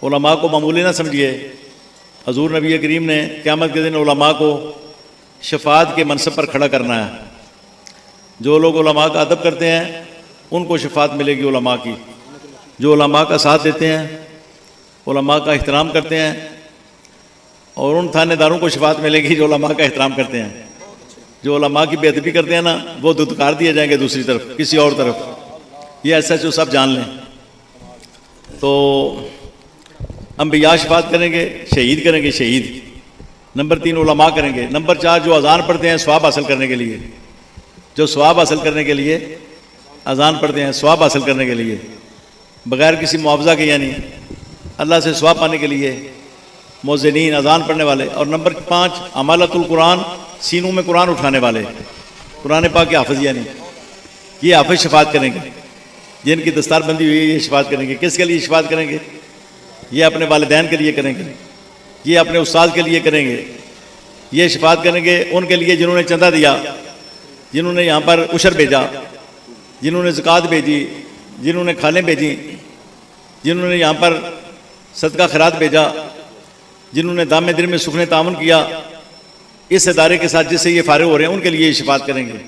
उलमा को मामूली ना समझिए। हजूर नबी करीम ने क़यामत के दिन उलमा को शफाअत के मनसब पर खड़ा करना है। जो लोग उलमा का अदब करते हैं उनको शफाअत मिलेगी उलमा की। जो उलमा का साथ देते हैं, उलमा का एहतराम करते हैं, और उन थानेदारों को शफाअत मिलेगी जो उलमा का एहतराम करते हैं। जो उलमा की बेअदबी करते हैं ना, वो दुत्कार दिए जाएंगे दूसरी तरफ, किसी और तरफ। ये ऐसा जो सब जान लें। तो अंबिया शफाअत करेंगे, शहीद करेंगे, शहीद। नंबर 3 उलमा करेंगे। नंबर 4 जो अजान पढ़ते हैं सवाब हासिल करने के लिए, जो सवाब हासिल करने के लिए अजान पढ़ते हैं, सवाब हासिल करने के लिए, बगैर किसी मुआवजा के, यानी अल्लाह से सवाब पाने के लिए मुअज्जिनीन, अजान पढ़ने वाले। और नंबर 5 अमालतुल कुरान, सीनों में कुरान उठाने वाले, कुरान पाक के हाफिज़, यानी ये हाफिज़ शफाअत करेंगे। जिनकी दस्तार बंदी हुई है ये शफाअत करेंगे। किसके लिए शफाअत करेंगे? ये अपने वालिदैन के लिए करेंगे, ये अपने उस्ताद के लिए करेंगे। ये शफाअत करेंगे उनके लिए जिन्होंने चंदा दिया, जिन्होंने यहाँ पर उशर भेजा, जिन्होंने ज़कात भेजी, जिन्होंने खालें भेजी, जिन्होंने यहाँ पर सदका खैरात भेजा, जिन्होंने दामे दिन में सुखने तामुन किया। इस इदारे के साथ जिससे ये फारिग हो रहे हैं उनके लिए शफाअत करेंगे।